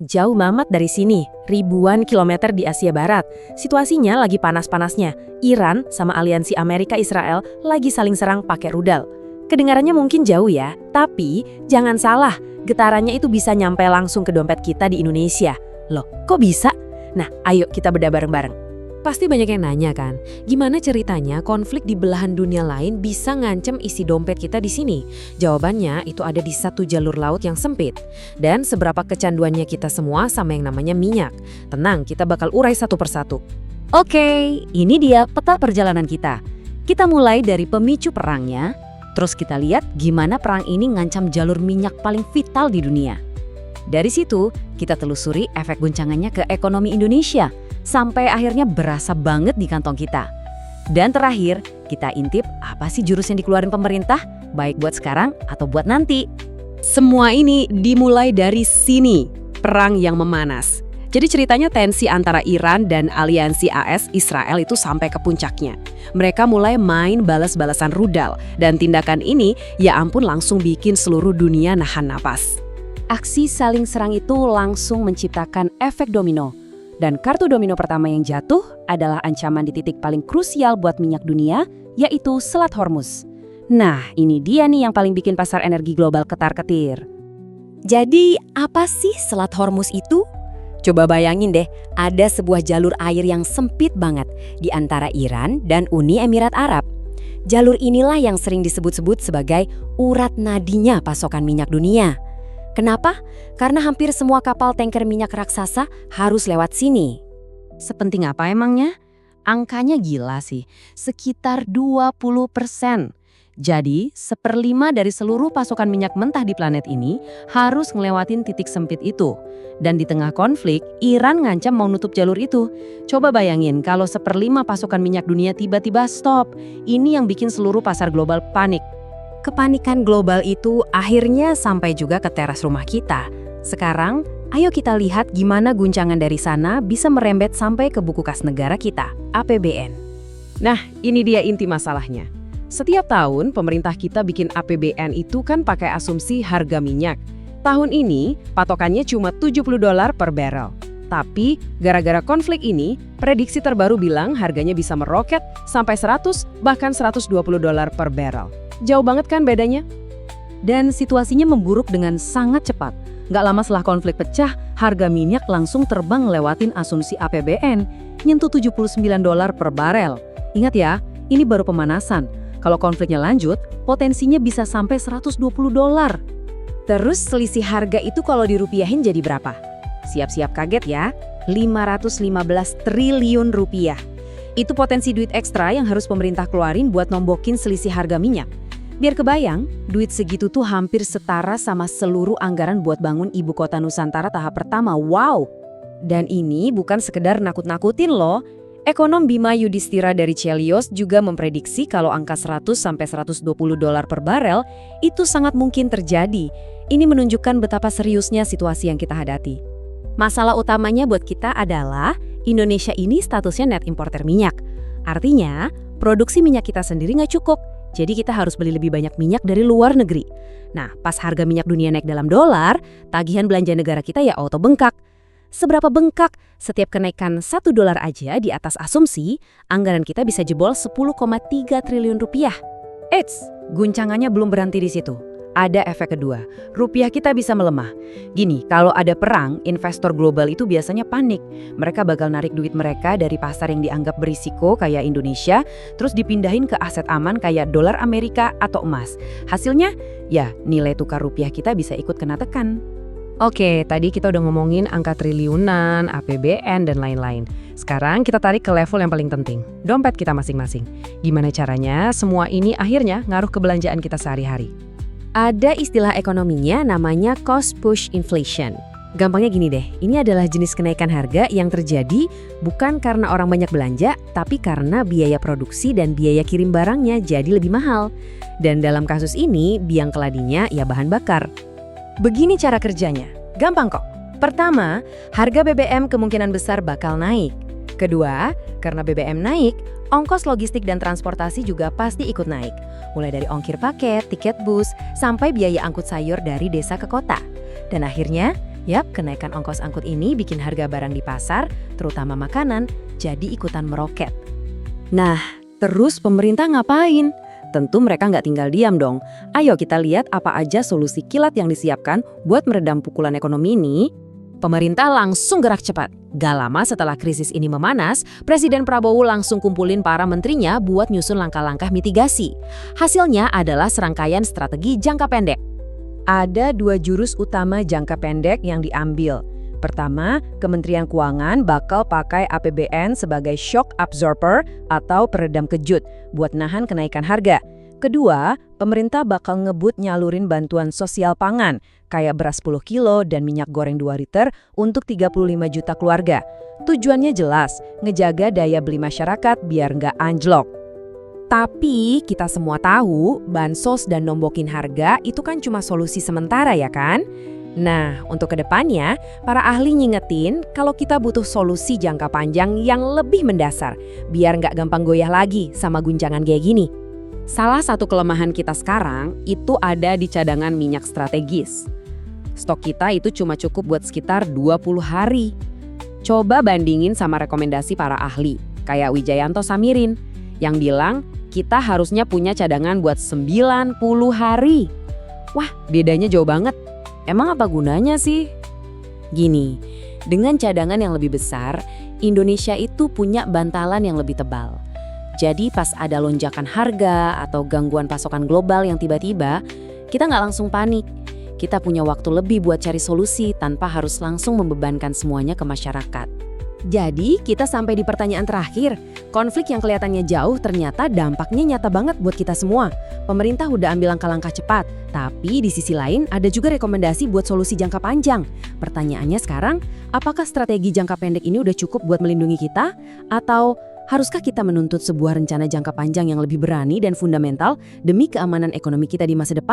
jauh banget dari sini, ribuan kilometer di Asia Barat. Situasinya lagi panas-panasnya. Iran sama aliansi Amerika-Israel lagi saling serang pakai rudal. Kedengarannya mungkin jauh ya, tapi jangan salah, getarannya itu bisa nyampe langsung ke dompet kita di Indonesia. Loh, kok bisa? Nah, ayo kita bedah bareng-bareng. Pasti banyak yang nanya kan, gimana ceritanya konflik di belahan dunia lain bisa ngancem isi dompet kita di sini? Jawabannya itu ada di satu jalur laut yang sempit. Dan seberapa kecanduannya kita semua sama yang namanya minyak. Tenang, kita bakal urai satu persatu. Oke, ini dia peta perjalanan kita. Kita mulai dari pemicu perangnya, terus kita lihat gimana perang ini ngancam jalur minyak paling vital di dunia. Dari situ, kita telusuri efek guncangannya ke ekonomi Indonesia, sampai akhirnya berasa banget di kantong kita. Dan terakhir, kita intip apa sih jurus yang dikeluarin pemerintah, baik buat sekarang atau buat nanti. Semua ini dimulai dari sini, perang yang memanas. Jadi ceritanya tensi antara Iran dan aliansi AS Israel itu sampai ke puncaknya. Mereka mulai main balas-balasan rudal, dan tindakan ini ya ampun langsung bikin seluruh dunia nahan napas. Aksi saling serang itu langsung menciptakan efek domino. Dan kartu domino pertama yang jatuh adalah ancaman di titik paling krusial buat minyak dunia, yaitu Selat Hormuz. Nah, ini dia nih yang paling bikin pasar energi global ketar-ketir. Jadi, apa sih Selat Hormuz itu? Coba bayangin deh, ada sebuah jalur air yang sempit banget di antara Iran dan Uni Emirat Arab. Jalur inilah yang sering disebut-sebut sebagai urat nadinya pasokan minyak dunia. Kenapa? Karena hampir semua kapal tanker minyak raksasa harus lewat sini. Sepenting apa emangnya? Angkanya gila sih, sekitar 20%. Jadi, 1/5 dari seluruh pasokan minyak mentah di planet ini harus ngelewatin titik sempit itu. Dan di tengah konflik, Iran ngancam mau nutup jalur itu. Coba bayangin kalau 1/5 pasokan minyak dunia tiba-tiba stop. Ini yang bikin seluruh pasar global panik. Kepanikan global itu akhirnya sampai juga ke teras rumah kita. Sekarang, ayo kita lihat gimana guncangan dari sana bisa merembet sampai ke buku kas negara kita, APBN. Nah, ini dia inti masalahnya. Setiap tahun, pemerintah kita bikin APBN itu kan pakai asumsi harga minyak. Tahun ini, patokannya cuma $70 per barrel. Tapi, gara-gara konflik ini, prediksi terbaru bilang harganya bisa meroket sampai 100 bahkan $120 per barrel. Jauh banget kan bedanya? Dan situasinya memburuk dengan sangat cepat. Nggak lama setelah konflik pecah, harga minyak langsung terbang lewatin asumsi APBN, nyentuh $79 per barel. Ingat ya, ini baru pemanasan. Kalau konfliknya lanjut, potensinya bisa sampai $120. Terus selisih harga itu kalau dirupiahin jadi berapa? Siap-siap kaget ya, 515 triliun rupiah. Itu potensi duit ekstra yang harus pemerintah keluarin buat nombokin selisih harga minyak. Biar kebayang, duit segitu tuh hampir setara sama seluruh anggaran buat bangun ibu kota Nusantara tahap pertama. Wow! Dan ini bukan sekedar nakut-nakutin loh. Ekonom Bima Yudhistira dari Chelios juga memprediksi kalau angka 100–120 $ per barel itu sangat mungkin terjadi. Ini menunjukkan betapa seriusnya situasi yang kita hadapi. Masalah utamanya buat kita adalah Indonesia ini statusnya net importer minyak. Artinya, produksi minyak kita sendiri nggak cukup. Jadi kita harus beli lebih banyak minyak dari luar negeri. Nah, pas harga minyak dunia naik dalam dolar, tagihan belanja negara kita ya auto bengkak. Seberapa bengkak? Setiap kenaikan $1 aja di atas asumsi, anggaran kita bisa jebol 10,3 triliun rupiah. Eits, guncangannya belum berhenti di situ. Ada efek kedua, rupiah kita bisa melemah. Gini, kalau ada perang, investor global itu biasanya panik. Mereka bakal narik duit mereka dari pasar yang dianggap berisiko kayak Indonesia, terus dipindahin ke aset aman kayak dolar Amerika atau emas. Hasilnya, ya nilai tukar rupiah kita bisa ikut kena tekan. Oke, tadi kita udah ngomongin angka triliunan, APBN, dan lain-lain. Sekarang kita tarik ke level yang paling penting, dompet kita masing-masing. Gimana caranya semua ini akhirnya ngaruh ke belanjaan kita sehari-hari? Ada istilah ekonominya namanya cost push inflation. Gampangnya gini deh, ini adalah jenis kenaikan harga yang terjadi bukan karena orang banyak belanja, tapi karena biaya produksi dan biaya kirim barangnya jadi lebih mahal. Dan dalam kasus ini, biang keladinya ya bahan bakar. Begini cara kerjanya, gampang kok. Pertama, harga BBM kemungkinan besar bakal naik. Kedua, karena BBM naik, ongkos logistik dan transportasi juga pasti ikut naik. Mulai dari ongkir paket, tiket bus, sampai biaya angkut sayur dari desa ke kota. Dan akhirnya, Yap, kenaikan ongkos angkut ini bikin harga barang di pasar, terutama makanan, jadi ikutan meroket. Nah, terus pemerintah ngapain? Tentu mereka nggak tinggal diam dong. Ayo kita lihat apa aja solusi kilat yang disiapkan buat meredam pukulan ekonomi ini. Pemerintah langsung gerak cepat. Gak lama setelah krisis ini memanas, Presiden Prabowo langsung kumpulin para menterinya buat nyusun langkah-langkah mitigasi. Hasilnya adalah serangkaian strategi jangka pendek. Ada 2 jurus utama jangka pendek yang diambil. Pertama, Kementerian Keuangan bakal pakai APBN sebagai shock absorber atau peredam kejut buat nahan kenaikan harga. Kedua, pemerintah bakal ngebut nyalurin bantuan sosial pangan, kayak beras 10 kilo dan minyak goreng 2 liter untuk 35 juta keluarga. Tujuannya jelas, ngejaga daya beli masyarakat biar nggak anjlok. Tapi kita semua tahu, bansos dan nombokin harga itu kan cuma solusi sementara ya kan? Nah, untuk kedepannya, para ahli ngingetin kalau kita butuh solusi jangka panjang yang lebih mendasar, biar nggak gampang goyah lagi sama guncangan kayak gini. Salah satu kelemahan kita sekarang itu ada di cadangan minyak strategis. Stok kita itu cuma cukup buat sekitar 20 hari. Coba bandingin sama rekomendasi para ahli, kayak Wijayanto Samirin, yang bilang kita harusnya punya cadangan buat 90 hari. Wah, bedanya jauh banget. Emang apa gunanya sih? Gini, dengan cadangan yang lebih besar, Indonesia itu punya bantalan yang lebih tebal. Jadi pas ada lonjakan harga atau gangguan pasokan global yang tiba-tiba, kita nggak langsung panik. Kita punya waktu lebih buat cari solusi tanpa harus langsung membebankan semuanya ke masyarakat. Jadi kita sampai di pertanyaan terakhir. Konflik yang kelihatannya jauh ternyata dampaknya nyata banget buat kita semua. Pemerintah udah ambil langkah-langkah cepat, tapi di sisi lain ada juga rekomendasi buat solusi jangka panjang. Pertanyaannya sekarang, apakah strategi jangka pendek ini udah cukup buat melindungi kita? Atau haruskah kita menuntut sebuah rencana jangka panjang yang lebih berani dan fundamental demi keamanan ekonomi kita di masa depan?